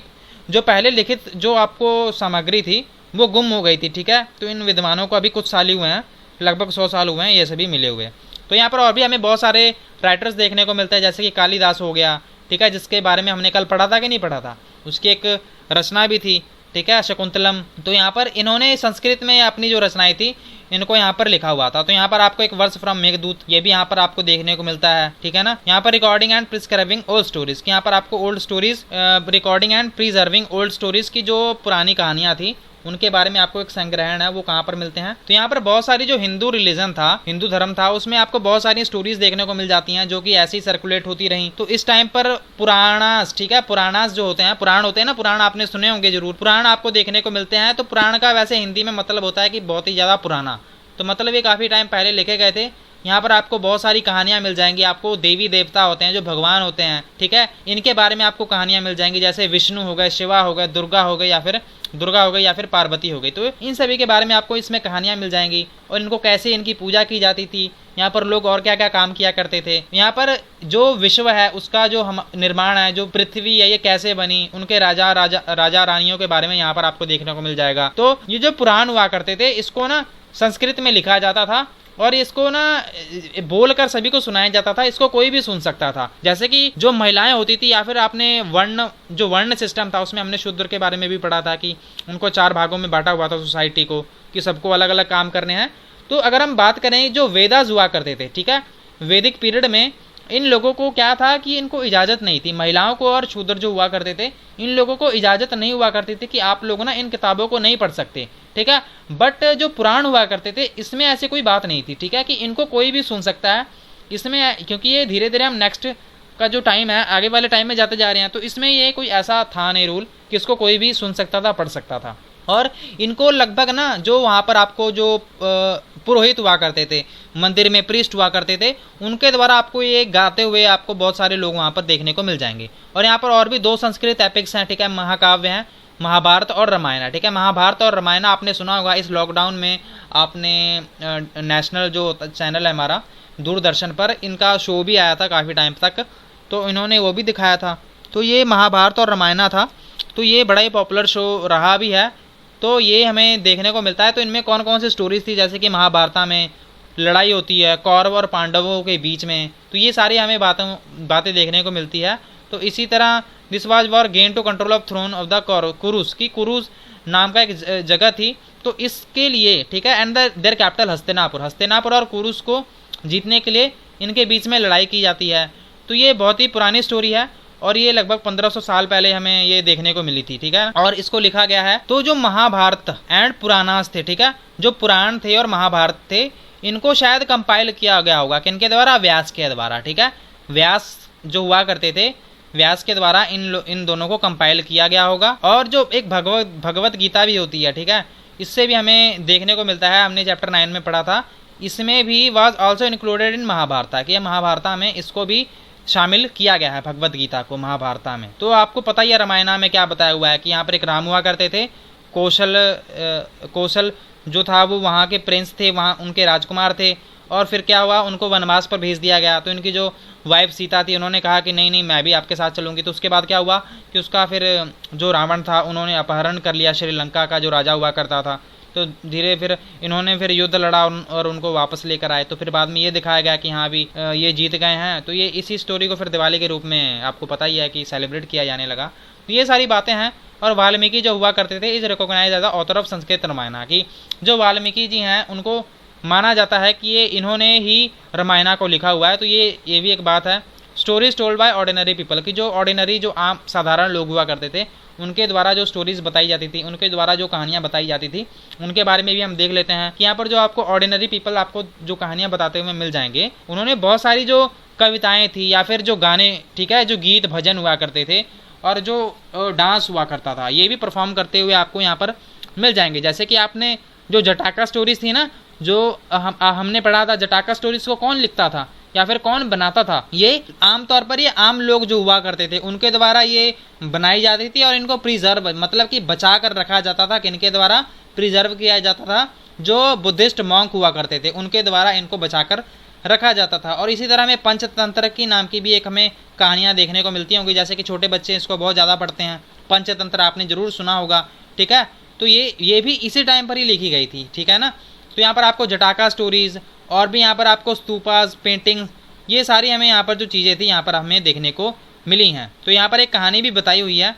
जो पहले लिखित जो आपको सामग्री थी वो गुम हो गई थी, ठीक है। तो इन विद्वानों को अभी कुछ साल ही हुए हैं, लगभग 100 साल हुए हैं, ये सभी मिले हुए। तो यहाँ पर और भी हमें बहुत सारे राइटर्स देखने को मिलते हैं, जैसे कि कालिदास हो गया, ठीक है, जिसके बारे में हमने कल पढ़ा था कि नहीं पढ़ा था, उसकी एक रचना भी थी, ठीक है, शकुंतलम। तो यहाँ पर इन्होंने संस्कृत में अपनी जो रचनाएं थी इनको यहाँ पर लिखा हुआ था। तो यहाँ पर आपको एक वर्स फ्रॉम मेघदूत ये भी यहाँ पर आपको देखने को मिलता है, ठीक है ना। यहाँ पर recording and prescribing old stories, यहाँ पर आपको old stories, recording and preserving old stories की जो पुरानी कहानियां थी उनके बारे में आपको एक संग्रहण है, वो कहाँ पर मिलते हैं। तो यहाँ पर बहुत सारी जो हिंदू रिलीजन था, हिंदू धर्म था, उसमें आपको बहुत सारी स्टोरीज देखने को मिल जाती हैं जो कि ऐसे ही सर्कुलेट होती रही। तो इस टाइम पर पुराणास, ठीक है, पुराणास जो होते हैं, पुराण होते हैं ना, पुराण आपने सुने होंगे जरूर, पुराण आपको देखने को मिलते हैं। तो पुराण का वैसे हिंदी में मतलब होता है कि बहुत ही ज्यादा पुराना, तो मतलब ये काफी टाइम पहले लिखे गए थे। यहाँ पर आपको बहुत सारी कहानियां मिल जाएंगी, आपको देवी देवता होते हैं जो भगवान होते हैं, ठीक है, इनके बारे में आपको कहानियां मिल जाएंगी, जैसे विष्णु हो गए, शिवा हो गए, दुर्गा हो गए या फिर पार्वती हो गई। तो इन सभी के बारे में आपको इसमें कहानियां मिल जाएंगी, और इनको कैसे इनकी पूजा की जाती थी, यहाँ पर लोग और क्या क्या काम किया करते थे। यहाँ पर जो विश्व है उसका जो निर्माण है, जो पृथ्वी है ये कैसे बनी, उनके राजा रानियों के बारे में यहाँ पर आपको देखने को मिल जाएगा। तो ये जो पुराण हुआ करते थे इसको ना संस्कृत में लिखा जाता था, और इसको ना बोलकर सभी को सुनाया जाता था, इसको कोई भी सुन सकता था। जैसे कि जो महिलाएं होती थी, या फिर आपने वर्ण सिस्टम था, उसमें हमने शूद्र के बारे में भी पढ़ा था कि उनको 4 भागों में बांटा हुआ था सोसाइटी को, कि सबको अलग अलग काम करने हैं। तो अगर हम बात करें जो वेदास हुआ करते थे, ठीक है, वैदिक पीरियड में इन लोगों को क्या था कि इनको इजाज़त नहीं थी, महिलाओं को और शूद्र जो हुआ करते थे इन लोगों को इजाज़त नहीं हुआ करती थी कि आप लोग ना इन किताबों को नहीं पढ़ सकते, ठीक है। बट जो पुराण हुआ करते थे इसमें ऐसी कोई बात नहीं थी, ठीक है, कि इनको कोई भी सुन सकता है इसमें, क्योंकि ये धीरे धीरे हम नेक्स्ट का जो टाइम है, आगे वाले टाइम में जाते जा रहे हैं, तो इसमें ये कोई ऐसा था नहीं रूल कि इसको कोई भी सुन सकता था, पढ़ सकता था। और इनको लगभग ना जो वहाँ पर आपको जो पुरोहित हुआ करते थे, मंदिर में प्रीस्ट हुआ करते थे, उनके द्वारा आपको ये गाते हुए आपको बहुत सारे लोग वहाँ पर देखने को मिल जाएंगे। और यहाँ पर और भी 2 संस्कृत एपिक्स हैं, ठीक है, महाकाव्य हैं, महाभारत और रामायण है, ठीक है। महाभारत और रामायण आपने सुना होगा, इस लॉकडाउन में आपने नेशनल जो चैनल है हमारा दूरदर्शन पर, इनका शो भी आया था काफ़ी टाइम तक, तो इन्होंने वो भी दिखाया था। तो ये महाभारत और रामायण था, तो ये बड़ा ही पॉपुलर शो रहा भी है, तो ये हमें देखने को मिलता है। तो इनमें कौन कौन सी स्टोरीज थी, जैसे कि महाभारत में लड़ाई होती है कौरव और पांडवों के बीच में, तो ये सारी हमें बातें देखने को मिलती है। तो इसी तरह this was war gain to control of throne of the Kurus, की कुरुस नाम का एक जगह थी, तो इसके लिए, ठीक है, एंड देयर कैपिटल हस्तिनापुर और कुरुस को जीतने के लिए इनके बीच में लड़ाई की जाती है। तो ये बहुत ही पुरानी स्टोरी है, और ये लगभग 1500 साल पहले हमें ये देखने को मिली थी, ठीक है, और इसको लिखा गया है। तो जो महाभारत एंड पुराणास थे, ठीक है, जो पुराण थे और महाभारत थे, इनको शायद कंपाइल किया गया होगा किनके द्वारा, व्यास के द्वारा, ठीक है। व्यास जो हुआ करते थे, व्यास के द्वारा इन दोनों को कंपाइल किया गया होगा। और जो एक भगवत गीता भी होती है, ठीक है, इससे भी हमें देखने को मिलता है, हमने चैप्टर 9 में पढ़ा था, इसमें भी was also included in Mahabharata, कि महाभारत में इसको भी शामिल किया गया है, भगवत गीता को महाभारत में। तो आपको पता ही है रामायण में क्या बताया हुआ है कि यहाँ पर एक राम हुआ करते थे, कौशल जो था वो वहाँ के प्रिंस थे, वहाँ उनके राजकुमार थे, और फिर क्या हुआ, उनको वनवास पर भेज दिया गया। तो इनकी जो वाइफ सीता थी, उन्होंने कहा कि नहीं मैं भी आपके साथ चलूँगी। तो उसके बाद क्या हुआ कि उसका फिर जो रावण था उन्होंने अपहरण कर लिया श्रीलंका का जो राजा हुआ करता था, तो धीरे फिर इन्होंने फिर युद्ध लड़ा और उनको वापस लेकर आए। तो फिर बाद में ये दिखाया गया कि हाँ अभी ये जीत गए हैं। तो ये इसी स्टोरी को फिर दिवाली के रूप में आपको पता ही है कि सेलिब्रेट किया जाने लगा। तो ये सारी बातें हैं। और वाल्मीकि जो हुआ करते थे is recognise as the author of Sanskrit Ramayana, कि जो वाल्मीकि जी हैं उनको माना जाता है कि ये इन्होंने ही रामायण को लिखा हुआ है। तो ये भी एक बात है। Stories told by ordinary people, की जो ऑर्डिनरी जो आम साधारण लोग हुआ करते थे उनके द्वारा जो स्टोरीज बताई जाती थी, उनके द्वारा जो कहानियाँ बताई जाती थी, उनके बारे में भी हम देख लेते हैं कि यहाँ पर जो आपको ऑर्डिनरी पीपल आपको जो कहानियाँ बताते हुए मिल जाएंगे, उन्होंने बहुत सारी जो कविताएं थी या फिर जो गाने, ठीक है, जो गीत भजन हुआ करते थे और जो डांस हुआ करता था, ये भी परफॉर्म करते हुए आपको यहाँ पर मिल जाएंगे। जैसे कि आपने जो जटाका स्टोरीज थी ना, जो हमने पढ़ा था, जटाका स्टोरीज को कौन लिखता था या फिर कौन बनाता था, ये आमतौर पर ये आम लोग जो हुआ करते थे उनके द्वारा ये बनाई जाती थी और इनको प्रिजर्व मतलब कि बचा कर रखा जाता था। किनके द्वारा प्रिजर्व किया जाता था? जो बुद्धिस्ट मॉन्क हुआ करते थे उनके द्वारा इनको बचाकर रखा जाता था। और इसी तरह हमें पंचतंत्र की नाम की भी एक हमें कहानियाँ देखने को मिलती होंगी, जैसे कि छोटे बच्चे इसको बहुत ज़्यादा पढ़ते हैं। पंचतंत्र आपने ज़रूर सुना होगा, ठीक है। तो ये भी इसी टाइम पर ही लिखी गई थी, ठीक है ना। तो यहाँ पर आपको जटाका स्टोरीज़ और भी यहाँ पर आपको स्तूपास, पेंटिंग, ये सारी हमें यहाँ पर जो चीज़ें थी यहाँ पर हमें देखने को मिली हैं। तो यहाँ पर एक कहानी भी बताई हुई है,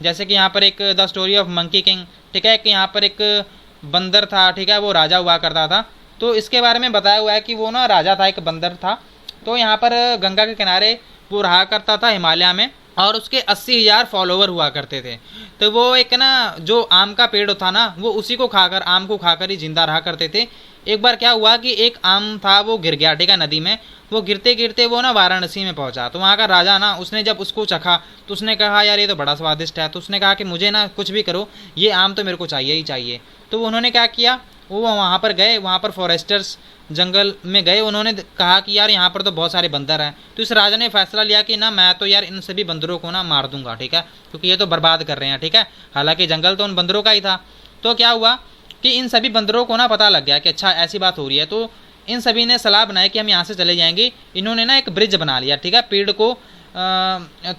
जैसे कि यहाँ पर एक the story of monkey king, ठीक है, कि यहाँ पर एक बंदर था, ठीक है, वो राजा हुआ करता था। तो इसके बारे में बताया हुआ है कि वो ना राजा था, एक बंदर था। तो यहाँ पर गंगा के किनारे वो रहा करता था हिमालय में, और उसके 80,000 फॉलोवर हुआ करते थे। तो वो एक ना जो आम का पेड़ था ना, वो उसी को खाकर, आम को खाकर ही जिंदा रहा करते थे। एक बार क्या हुआ कि एक आम था वो गिर गया, ठीक है, नदी में। वो गिरते गिरते वो ना वाराणसी में पहुंचा। तो वहाँ का राजा ना, उसने जब उसको चखा तो उसने कहा यार ये तो बड़ा स्वादिष्ट है। तो उसने कहा कि मुझे ना कुछ भी करो, ये आम तो मेरे को चाहिए ही चाहिए। तो उन्होंने क्या किया, वो वहाँ पर गए, वहाँ पर फॉरेस्टर्स जंगल में गए। उन्होंने कहा कि यार यहाँ पर तो बहुत सारे बंदर हैं। तो इस राजा ने फैसला लिया कि ना मैं तो यार इन सभी बंदरों को ना मार दूंगा, ठीक है, क्योंकि ये तो बर्बाद कर रहे हैं, ठीक है। हालांकि जंगल तो उन बंदरों का ही था। तो क्या हुआ कि इन सभी बंदरों को ना पता लग गया कि अच्छा ऐसी बात हो रही है। तो इन सभी ने सलाह बनाई कि हम यहाँ से चले जाएंगे। इन्होंने ना एक ब्रिज बना लिया, ठीक है, पेड़ को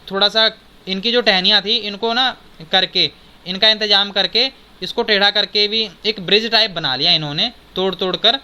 थोड़ा सा इनकी जो टहनियाँ थी इनको ना करके, इनका इंतजाम करके, इसको टेढ़ा करके भी एक ब्रिज टाइप बना लिया इन्होंने, तोड़ तोड़ कर।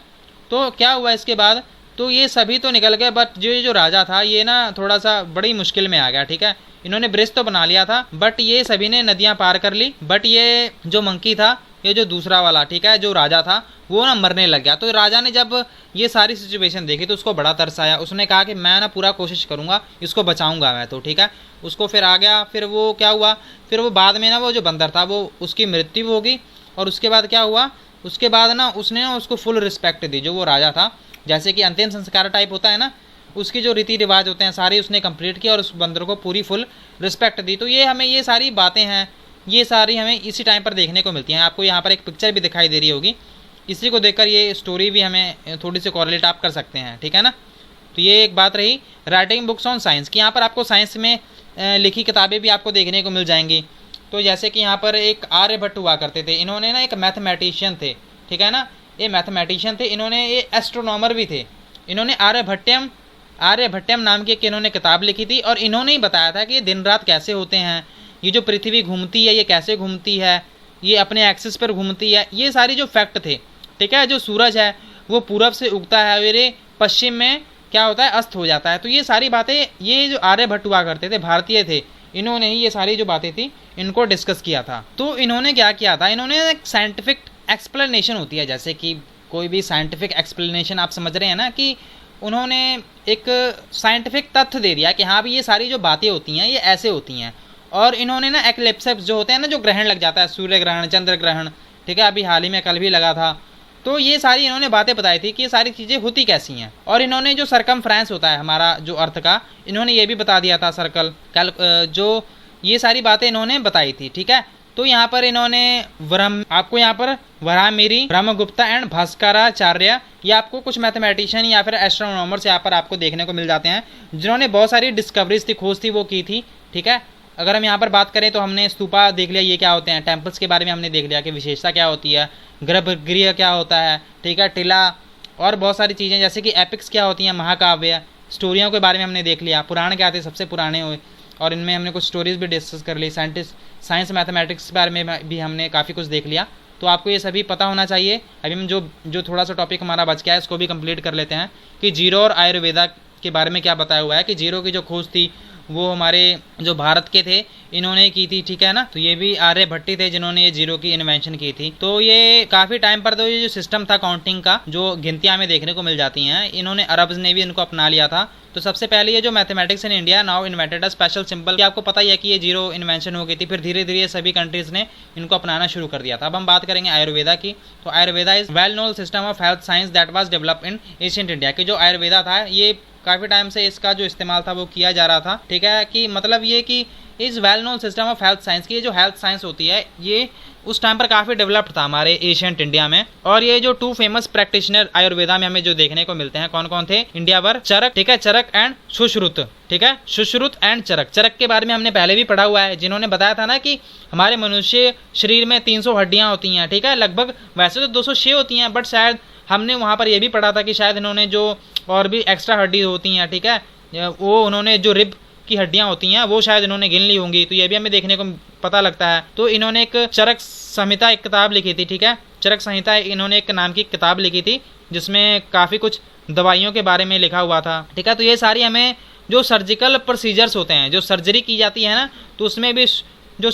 तो क्या हुआ इसके बाद, तो ये सभी तो निकल गए, बट जो राजा था ये ना थोड़ा सा बड़ी मुश्किल में आ गया, ठीक है। इन्होंने ब्रिज तो बना लिया था, बट ये सभी ने नदियाँ पार कर ली, बट ये जो मंकी था, ये जो दूसरा वाला, ठीक है, जो राजा था, वो ना मरने लग गया। तो राजा ने जब ये सारी सिचुएशन देखी तो उसको बड़ा तरस आया। उसने कहा कि मैं ना पूरा कोशिश करूँगा, इसको बचाऊँगा मैं तो, ठीक है। उसको फिर आ गया, फिर वो क्या हुआ, फिर वो बाद में ना वो जो बंदर था वो उसकी मृत्यु हो गई। और उसके बाद क्या हुआ, उसके बाद ना उसने ना उसको फुल रिस्पेक्ट दी, जो वो राजा था, जैसे कि अंतिम संस्कार टाइप होता है ना, उसकी जो रीति रिवाज होते हैं सारे उसने कंप्लीट किया और उस बंदर को पूरी फुल रिस्पेक्ट दी। तो ये हमें ये सारी बातें हैं, ये सारी हमें इसी टाइम पर देखने को मिलती हैं। आपको यहाँ पर एक पिक्चर भी दिखाई दे रही होगी, इसी को देखकर ये स्टोरी भी हमें थोड़ी सी कॉरिलेट आप कर सकते हैं, ठीक है ना। तो ये एक बात रही राइटिंग बुक्स ऑन साइंस की। यहाँ पर आपको साइंस में लिखी किताबें भी आपको देखने को मिल जाएंगी। तो जैसे कि यहाँ पर एक आर्यभट्ट हुआ करते थे, इन्होंने ना एक मैथमेटिशियन थे, ठीक है ना, ये मैथमेटिशियन थे, इन्होंने ये एस्ट्रोनॉमर भी थे। इन्होंने आर्यभट्टम नाम की एक इन्होंने किताब लिखी थी और इन्होंने ही बताया था कि ये दिन रात कैसे होते हैं, ये जो पृथ्वी घूमती है ये कैसे घूमती है, ये अपने एक्सिस पर घूमती है, ये सारी जो फैक्ट थे, ठीक है। जो सूरज है वो पूरब से उगता है, मेरे पश्चिम में क्या होता है, अस्त हो जाता है। तो ये सारी बातें, ये जो आर्यभट्ट हुआ करते थे, भारतीय थे, इन्होंने ही ये सारी जो बातें थी इनको डिस्कस किया था। तो इन्होंने क्या किया था, इन्होंने एक साइंटिफिक एक्सप्लेनेशन होती है, जैसे कि कोई भी साइंटिफिक एक्सप्लेनेशन आप समझ रहे हैं ना, कि उन्होंने एक साइंटिफिक तथ्य दे दिया कि हाँ भी ये सारी जो बातें होती हैं ये ऐसे होती हैं। और इन्होंने ना एक्लिप्सेस जो होते हैं ना, जो ग्रहण लग जाता है, सूर्य ग्रहण, चंद्र ग्रहण, ठीक है, अभी हाल ही में कल भी लगा था। तो ये सारी इन्होंने बातें बताई थी कि ये सारी चीज़ें होती कैसी हैं। और इन्होंने जो सरकमफ्रेंस होता है हमारा जो अर्थ का, इन्होंने ये भी बता दिया था, सर्कल जो ये सारी बातें इन्होंने बताई थी, ठीक है। तो यहाँ पर इन्होंने आपको यहाँ पर वराहमिरी, ब्रह्मगुप्ता एंड भास्कराचार्य, ये आपको कुछ मैथमेटिशियन या फिर एस्ट्रोनॉमर्स यहाँ पर आपको देखने को मिल जाते हैं, जिन्होंने बहुत सारी डिस्कवरीज थी, खोज थी, वो की थी, ठीक है। अगर हम यहाँ पर बात करें तो हमने स्तूपा देख लिया, ये क्या होते हैं, टेम्पल्स के बारे में हमने देख लिया कि विशेषता क्या होती है, गर्भगृह क्या होता है, ठीक है, टिला, और बहुत सारी चीज़ें जैसे कि एपिक्स क्या होती हैं, महाकाव्य, स्टोरियों के बारे में हमने देख लिया, पुराण क्या थे, सबसे पुराने हुए, और इनमें हमने कुछ स्टोरीज भी डिस्कस कर ली, साइंस मैथमेटिक्स के बारे में भी हमने काफ़ी कुछ देख लिया। तो आपको ये सभी पता होना चाहिए। अभी हम जो थोड़ा सा टॉपिक हमारा बच गया है इसको भी कंप्लीट कर लेते हैं कि जीरो और आयुर्वेदा के बारे में क्या बताया हुआ है कि जीरो की जो खोज थी वो हमारे जो भारत के थे इन्होंने की थी, ठीक है ना। तो ये भी आर्यभट्टी थे जिन्होंने ये जीरो की इन्वेंशन की थी। तो ये काफ़ी टाइम पर तो ये जो सिस्टम था काउंटिंग का, जो गिनतियाँ हमें देखने को मिल जाती हैं, इन्होंने अरब्स ने भी इनको अपना लिया था। तो सबसे पहले ये जो mathematics in India now invented a special symbol, आपको पता ही है कि ये जीरो इन्वेंशन हो गई थी, फिर धीरे धीरे सभी कंट्रीज ने इनको अपनाना शुरू कर दिया था। अब हम बात करेंगे आयुर्वेदा की। तो Ayurveda is well known system of health science that was developed in ancient India. कि जो आयुर्वेदा था ये काफ़ी टाइम से इसका जो इस्तेमाल था वो किया जा रहा था, ठीक है। कि मतलब ये कि इस well known system of health science की ये जो हेल्थ साइंस होती है ये उस टाइम पर काफ़ी डेवलप्ड था हमारे एशियंट इंडिया में। और ये जो 2 फेमस प्रैक्टिशनर आयुर्वेदा में हमें जो देखने को मिलते हैं कौन कौन थे इंडिया पर, चरक, ठीक है, चरक एंड सुश्रुत, ठीक है, सुश्रुत एंड चरक। चरक के बारे में हमने पहले भी पढ़ा हुआ है, जिन्होंने बताया था ना कि हमारे मनुष्य शरीर में 300 हड्डियाँ होती हैं, ठीक है, लगभग वैसे तो 206 होती हैं, बट शायद हमने वहाँ पर यह भी पढ़ा था कि शायद इन्होंने जो और भी एक्स्ट्रा हड्डी होती हैं, ठीक है, वो उन्होंने जो रिब की हड्डियां होती हैं वो शायद इन्होंने गिन ली होंगी। तो ये भी हमें देखने को पता लगता है। तो इन्होंने एक चरक संहिता एक किताब लिखी थी, ठीक है, चरक संहिता इन्होंने एक नाम की किताब लिखी थी जिसमें काफ़ी कुछ दवाइयों के बारे में लिखा हुआ था, ठीक है। तो ये सारी हमें जो सर्जिकल प्रोसीजर्स होते हैं, जो सर्जरी की जाती है ना, तो उसमें भी जो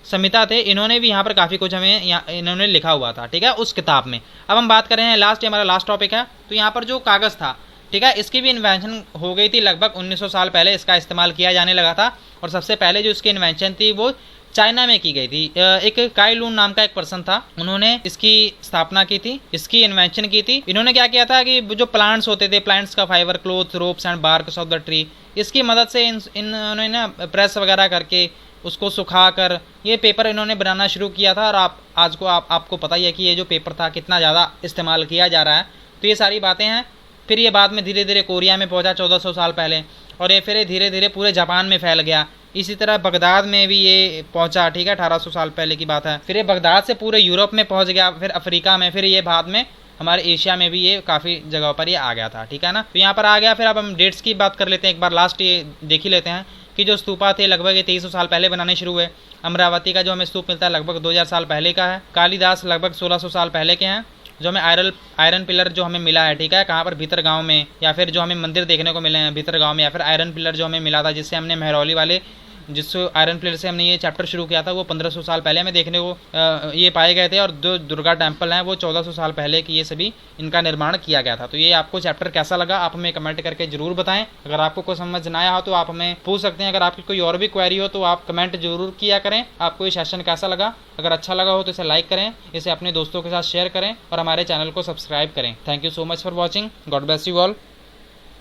समिता थे इन्होंने भी यहाँ पर काफ़ी कुछ हमें इन्होंने लिखा हुआ था, ठीक है, उस किताब में। अब हम बात करें लास्ट, हमारा लास्ट टॉपिक है। तो यहाँ पर जो कागज़ था, ठीक है, इसकी भी इन्वेंशन हो गई थी लगभग 1900 साल पहले इसका इस्तेमाल किया जाने लगा था। और सबसे पहले जो इसकी इन्वेंशन थी वो चाइना में की गई थी। एक काई लून नाम का एक पर्सन था, उन्होंने इसकी स्थापना की थी, इसकी इन्वेंशन की थी। इन्होंने क्या किया था कि जो प्लांट्स होते थे, प्लांट्स का fibre, cloth, ropes and barks of the tree, इसकी मदद से इन्होंने ना प्रेस वगैरह करके उसको सुखाकर ये पेपर इन्होंने बनाना शुरू किया था। और आपको पता ही है कि ये जो पेपर था कितना ज़्यादा इस्तेमाल किया जा रहा है। तो ये सारी बातें हैं। फिर ये बाद में धीरे धीरे कोरिया में पहुंचा 1400 साल पहले, और ये फिर धीरे धीरे पूरे जापान में फैल गया। इसी तरह बगदाद में भी ये पहुंचा, ठीक है, 1800 साल पहले की बात है। फिर ये बगदाद से पूरे यूरोप में पहुंच गया, फिर अफ्रीका में, फिर ये बाद में हमारे एशिया में भी ये काफ़ी जगहों पर ये आ गया था, ठीक है ना। तो यहाँ पर आ गया। फिर अब हम डेट्स की बात कर लेते हैं, एक बार लास्ट ये देख ही लेते हैं कि जो स्तूपा थे लगभग ये 2300 साल पहले बनाने शुरू हुए। अमरावती का जो हमें स्तूप मिलता है लगभग 2000 साल पहले का है। कालिदास लगभग 1600 साल पहले के हैं। जो हमें आयरन पिलर जो हमें मिला है, ठीक है, कहाँ पर, भीतर गांव में, या फिर जो हमें मंदिर देखने को मिले हैं भीतर गांव में, या फिर आयरन पिलर जो हमें मिला था जिससे हमने महरौली वाले जिस आयरन पिलर से हमने ये चैप्टर शुरू किया था वो 1500 साल पहले हमें देखने को ये पाए गए थे। और जो दुर्गा टेम्पल हैं वो 1400 साल पहले की ये सभी इनका निर्माण किया गया था। तो ये आपको चैप्टर कैसा लगा आप हमें कमेंट करके जरूर बताएं। अगर आपको कोई समझ ना आया हो तो आप हमें पूछ सकते हैं। अगर आपकी कोई और भी क्वेरी हो तो आप कमेंट जरूर किया करें। आपको ये सेशन कैसा लगा, अगर अच्छा लगा हो तो इसे लाइक करें, इसे अपने दोस्तों के साथ शेयर करें और हमारे चैनल को सब्सक्राइब करें। Thank you so much for watching. God bless you all.